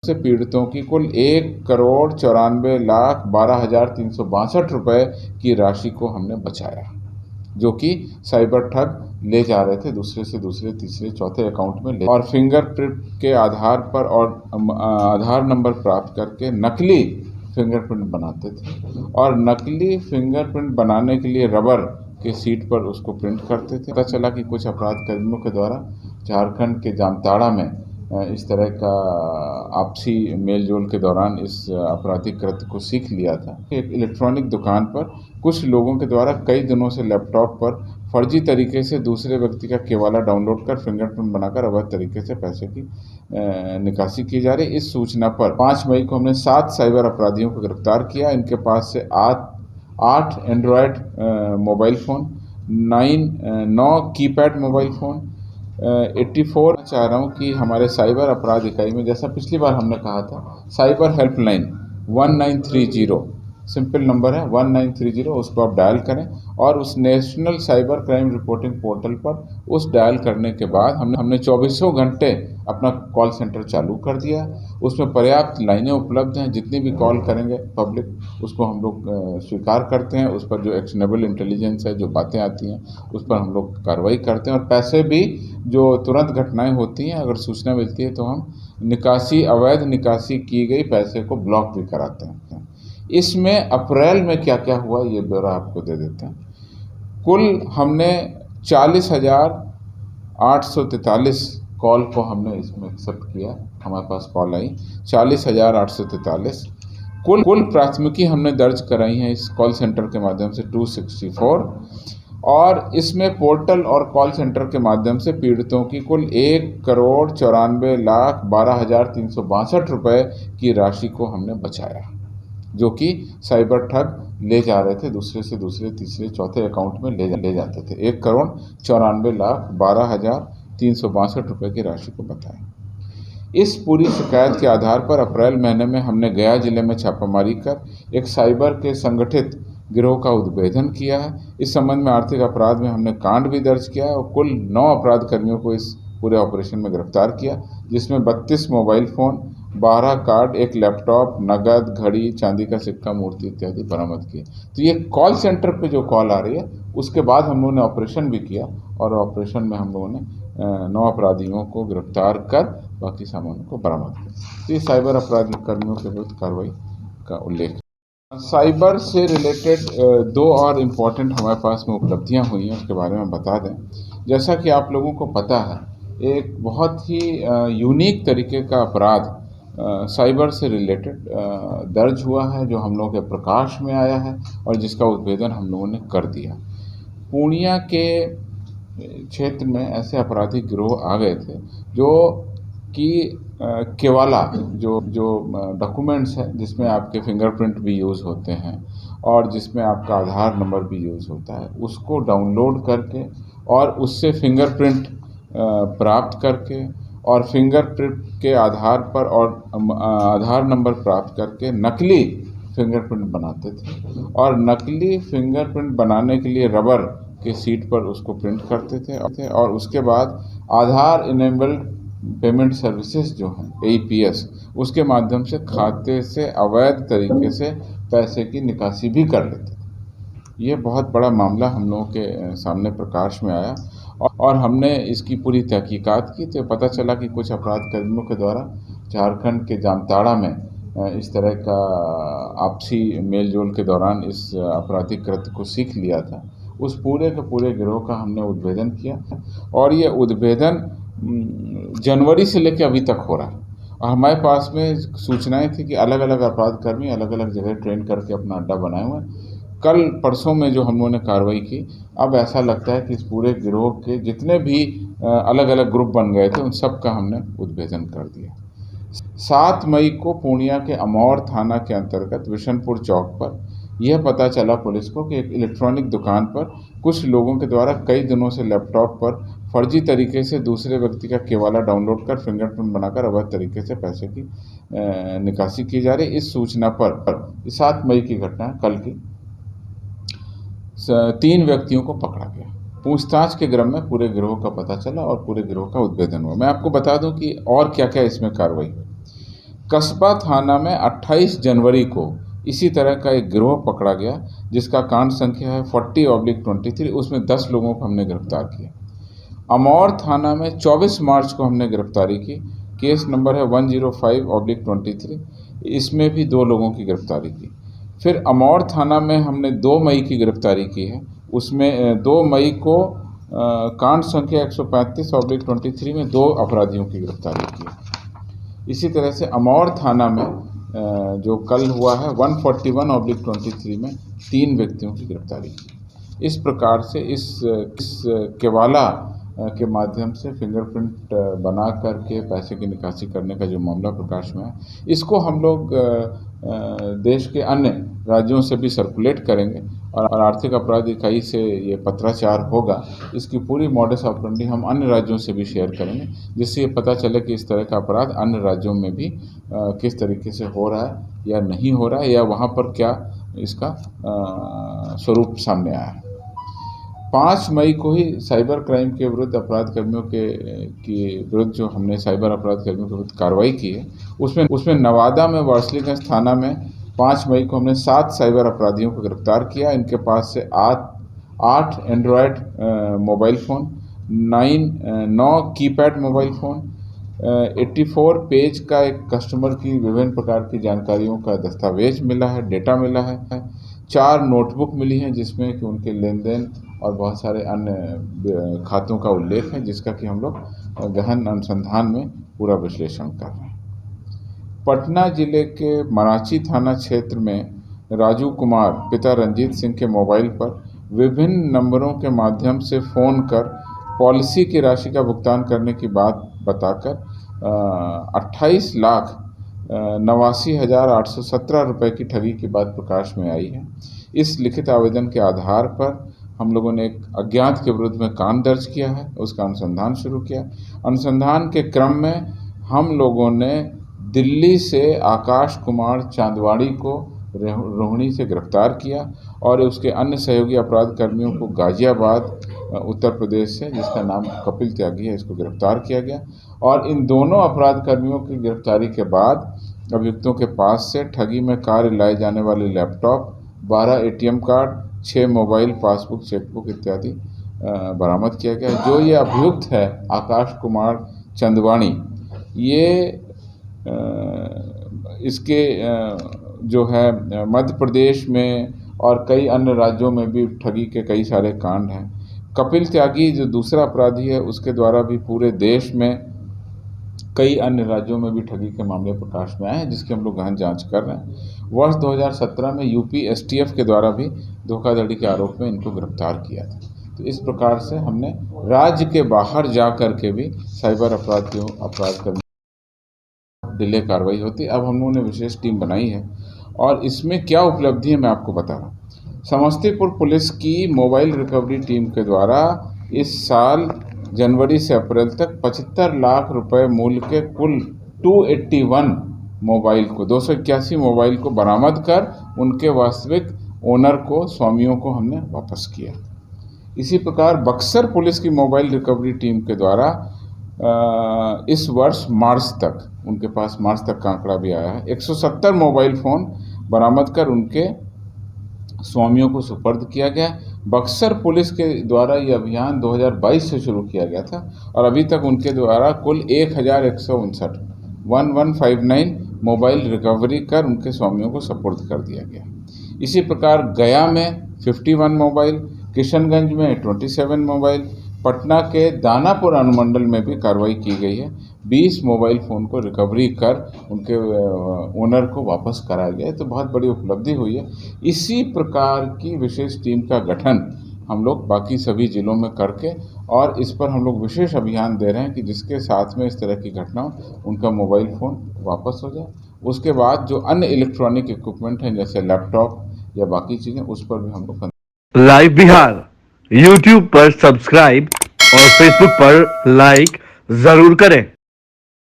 से पीड़ितों की कुल 1,94,12,362 रुपए की राशि को हमने बचाया, जो कि साइबर ठग ले जा रहे थे दूसरे से दूसरे तीसरे चौथे अकाउंट में और फिंगरप्रिंट के आधार पर और आधार नंबर प्राप्त करके नकली फिंगरप्रिंट बनाते थे और नकली फिंगरप्रिंट बनाने के लिए रबर के सीट पर उसको प्रिंट करते थे। पता चला कि कुछ अपराध कर्मियों के द्वारा झारखंड के जामताड़ा में इस तरह का आपसी मेलजोल के दौरान इस आपराधिक कृत्य को सीख लिया था। एक इलेक्ट्रॉनिक दुकान पर कुछ लोगों के द्वारा कई दिनों से लैपटॉप पर फर्जी तरीके से दूसरे व्यक्ति का केवाला डाउनलोड कर फिंगरप्रिंट बनाकर अवैध तरीके से पैसे की निकासी की जा रही। इस सूचना पर 5 मई को हमने 7 साइबर अपराधियों को गिरफ्तार किया। इनके पास से 8 Android mobile phone, 9 keypad mobile phone, 84 चाह रहा हूँ कि हमारे साइबर अपराध इकाई में, जैसा पिछली बार हमने कहा था, साइबर हेल्पलाइन 1930 सिंपल नंबर है 1930, उसको आप डायल करें और उस national cyber crime reporting portal पर उस डायल करने के बाद हमने 24 घंटे अपना कॉल सेंटर चालू कर दिया। उसमें पर्याप्त लाइनें उपलब्ध हैं। जितनी भी कॉल करेंगे पब्लिक उसको हम लोग स्वीकार करते हैं। उस पर जो एक्शनेबल इंटेलिजेंस है, जो बातें आती हैं, उस पर हम लोग कार्रवाई करते हैं और पैसे भी जो तुरंत घटनाएं होती हैं, अगर सूचना मिलती है तो हम अवैध निकासी की गई पैसे को ब्लॉक भी कराते हैं। इसमें अप्रैल में क्या क्या हुआ ये ब्यौरा आपको दे देते हैं। कुल हमने 40,843 कॉल को हमने इसमें एक्सेप्ट किया। हमारे पास कॉल आई 40,843। कुल प्राथमिकी हमने दर्ज कराई हैं इस कॉल सेंटर के माध्यम से 264 और इसमें पोर्टल और कॉल सेंटर के माध्यम से पीड़ितों की कुल 1,94,12,362 रुपए की राशि को हमने बचाया, जो कि साइबर ठग ले जा रहे थे दूसरे से दूसरे तीसरे चौथे अकाउंट में ले जाते थे। 1,94,12,362 रुपए की राशि को बताया। इस पूरी शिकायत के आधार पर अप्रैल महीने में हमने गया जिले में छापामारी कर एक साइबर के संगठित गिरोह का उद्भेदन किया है। इस संबंध में आर्थिक अपराध में हमने कांड भी दर्ज किया है और कुल 9 अपराध कर्मियों को इस पूरे ऑपरेशन में गिरफ्तार किया, जिसमें 32 मोबाइल फ़ोन, 12 कार्ड, एक लैपटॉप, नगद, घड़ी, चांदी का सिक्का, मूर्ति इत्यादि बरामद किए। तो ये कॉल सेंटर पे जो कॉल आ रही है उसके बाद हम लोगों ने ऑपरेशन भी किया और ऑपरेशन में हम लोगों ने 9 अपराधियों को गिरफ्तार कर बाकी सामानों को बरामद किया। तो ये साइबर अपराधी कर्मियों के विरुद्ध कार्रवाई का उल्लेख। साइबर से रिलेटेड 2 और इम्पॉर्टेंट हमारे पास में उपलब्धियां हुई हैं, उसके बारे में बता दें। जैसा कि आप लोगों को पता है, एक बहुत ही यूनिक तरीके का अपराध साइबर से रिलेटेड दर्ज हुआ है, जो हम लोगों के प्रकाश में आया है और जिसका उद्भेदन हम लोगों ने कर दिया। पूर्णिया के क्षेत्र में ऐसे आपराधिक गिरोह आ गए थे जो कि केवाला जो डॉक्यूमेंट्स है, जिसमें आपके फिंगरप्रिंट भी यूज़ होते हैं और जिसमें आपका आधार नंबर भी यूज़ होता है, उसको डाउनलोड करके और उससे फिंगरप्रिंट प्राप्त करके और फिंगरप्रिंट के आधार पर और आधार नंबर प्राप्त करके नकली फिंगरप्रिंट बनाते थे और नकली फिंगरप्रिंट बनाने के लिए रबर के सीट पर उसको प्रिंट करते थे और उसके बाद आधार इनेबल्ड पेमेंट सर्विसेज जो हैं APS, उसके माध्यम से खाते से अवैध तरीके से पैसे की निकासी भी कर लेते थे। ये बहुत बड़ा मामला हम लोगों के सामने प्रकाश में आया और हमने इसकी पूरी तहकीकात की तो पता चला कि कुछ अपराध कर्मियों के द्वारा झारखंड के जामताड़ा में इस तरह का आपसी मेलजोल के दौरान इस आपराधिक कृत्य को सीख लिया था। उस पूरे के पूरे गिरोह का हमने उद्भेदन किया और ये उद्भेदन जनवरी से लेकर अभी तक हो रहा है और हमारे पास में सूचनाएं थी कि अलग अलग अपराध कर्मी अलग अलग जगह ट्रेन करके अपना अड्डा बनाए हुए हैं। कल परसों में जो हम लोगों ने कार्रवाई की, अब ऐसा लगता है कि इस पूरे गिरोह के जितने भी अलग अलग ग्रुप बन गए थे उन सब का हमने उद्भेदन कर दिया। 7 मई को पूर्णिया के अमौर थाना के अंतर्गत विशनपुर चौक पर यह पता चला पुलिस को कि एक इलेक्ट्रॉनिक दुकान पर कुछ लोगों के द्वारा कई दिनों से लैपटॉप पर फर्जी तरीके से दूसरे व्यक्ति का केवाला डाउनलोड कर फिंगरप्रिंट बनाकर अवैध तरीके से पैसे की निकासी की जा रही। इस सूचना पर 7 मई की घटना, कल की, 3 व्यक्तियों को पकड़ा गया। पूछताछ के क्रम में पूरे गिरोह का पता चला और पूरे गिरोह का उद्भेदन हुआ। मैं आपको बता दूं कि और क्या क्या इसमें कार्रवाई हुई। कस्बा थाना में 28 जनवरी को इसी तरह का एक गिरोह पकड़ा गया जिसका कांड संख्या है 40/23। उसमें 10 लोगों को हमने गिरफ्तार किया। अमौर थाना में 24 मार्च को हमने गिरफ्तारी की, केस नंबर है 105/23। इसमें भी 2 लोगों की गिरफ्तारी की। फिर अमौर थाना में हमने 2 मई की गिरफ्तारी की है, उसमें 2 मई को कांड संख्या 135/23 में 2 अपराधियों की गिरफ्तारी की है। इसी तरह से अमौर थाना में जो कल हुआ है 141/23 में 3 व्यक्तियों की गिरफ्तारी की। इस प्रकार से इस केवाला के माध्यम से फिंगरप्रिंट बना करके पैसे की निकासी करने का जो मामला प्रकाश में है, इसको हम लोग देश के अन्य राज्यों से भी सर्कुलेट करेंगे और आर्थिक अपराध इकाई से ये पत्राचार होगा। इसकी पूरी मॉडस ऑपरेंडी हम अन्य राज्यों से भी शेयर करेंगे, जिससे ये पता चले कि इस तरह का अपराध अन्य राज्यों में भी किस तरीके से हो रहा है या नहीं हो रहा है, या वहाँ पर क्या इसका स्वरूप सामने आया है। 5 मई को ही साइबर क्राइम के विरुद्ध अपराध कर्मियों के विरुद्ध जो हमने साइबर अपराध कर्मियों के विरुद्ध कार्रवाई की है, उसमें नवादा में वारसलीगंज थाना में 5 मई को हमने 7 साइबर अपराधियों को गिरफ्तार किया। इनके पास से 8 Android mobile phone, 9 keypad mobile phone, 84 page का एक कस्टमर की विभिन्न प्रकार की जानकारियों का दस्तावेज मिला है, डेटा मिला है। 4 नोटबुक मिली हैं जिसमें कि उनके लेन देन और बहुत सारे अन्य खातों का उल्लेख है, जिसका कि हम लोग गहन अनुसंधान में पूरा विश्लेषण कर रहे हैं। पटना जिले के मराची थाना क्षेत्र में राजू कुमार पिता रंजीत सिंह के मोबाइल पर विभिन्न नंबरों के माध्यम से फ़ोन कर पॉलिसी की राशि का भुगतान करने की बात बताकर 28,89,817 रुपये की ठगी की बात प्रकाश में आई है। इस लिखित आवेदन के आधार पर हम लोगों ने एक अज्ञात के विरुद्ध में कांड दर्ज किया है, उसका अनुसंधान शुरू किया। अनुसंधान के क्रम में हम लोगों ने दिल्ली से आकाश कुमार चांदवाड़ी को रोहिणी से गिरफ्तार किया और उसके अन्य सहयोगी अपराध कर्मियों को गाजियाबाद उत्तर प्रदेश से, जिसका नाम कपिल त्यागी है, इसको गिरफ्तार किया गया। और इन दोनों अपराध कर्मियों की गिरफ्तारी के बाद अभियुक्तों के पास से ठगी में कार्य लाए जाने वाले laptop, 12 ATM card, 6 mobile, passbook, chequebook इत्यादि बरामद किया गया। जो ये अभियुक्त है आकाश कुमार चंदवाणी, ये इसके जो है मध्य प्रदेश में और कई अन्य राज्यों में भी ठगी के कई सारे कांड हैं। कपिल त्यागी जो दूसरा अपराधी है, उसके द्वारा भी पूरे देश में कई अन्य राज्यों में भी ठगी के मामले प्रकाश में आए हैं, जिसकी हम लोग गहन जांच कर रहे हैं। वर्ष 2017 में यूपी STF के द्वारा भी धोखाधड़ी के आरोप में इनको गिरफ्तार किया था। तो इस प्रकार से हमने राज्य के बाहर जा कर के भी साइबर अपराध करने डिले कार्रवाई होती। अब हम लोगों ने विशेष टीम बनाई है और इसमें क्या उपलब्धि है मैं आपको बता रहा हूँ। समस्तीपुर पुलिस की मोबाइल रिकवरी टीम के द्वारा इस साल जनवरी से अप्रैल तक 75 लाख रुपए मूल्य के कुल 281 मोबाइल को 281 मोबाइल को बरामद कर उनके वास्तविक ओनर को, स्वामियों को हमने वापस किया। इसी प्रकार बक्सर पुलिस की मोबाइल रिकवरी टीम के द्वारा इस वर्ष मार्च तक, उनके पास मार्च तक का आंकड़ा भी आया है, 170 मोबाइल फ़ोन बरामद कर उनके स्वामियों को सुपर्द किया गया। बक्सर पुलिस के द्वारा ये अभियान 2022 से शुरू किया गया था और अभी तक उनके द्वारा कुल 1159 मोबाइल रिकवरी कर उनके स्वामियों को सुपुर्द कर दिया गया। इसी प्रकार गया में 51 मोबाइल, किशनगंज में 27 मोबाइल, पटना के दानापुर अनुमंडल में भी कार्रवाई की गई है। 20 मोबाइल फ़ोन को रिकवरी कर उनके ओनर को वापस कराया गया है। तो बहुत बड़ी उपलब्धि हुई है। इसी प्रकार की विशेष टीम का गठन हम लोग बाकी सभी ज़िलों में करके और इस पर हम लोग विशेष अभियान दे रहे हैं कि जिसके साथ में इस तरह की घटना उनका मोबाइल फ़ोन वापस हो जाए। उसके बाद जो अन्य इलेक्ट्रॉनिक इक्विपमेंट हैं जैसे लैपटॉप या बाकी चीज़ें, उस पर भी हम लोग लाइव बिहार YouTube पर सब्सक्राइब और Facebook पर लाइक जरूर करें।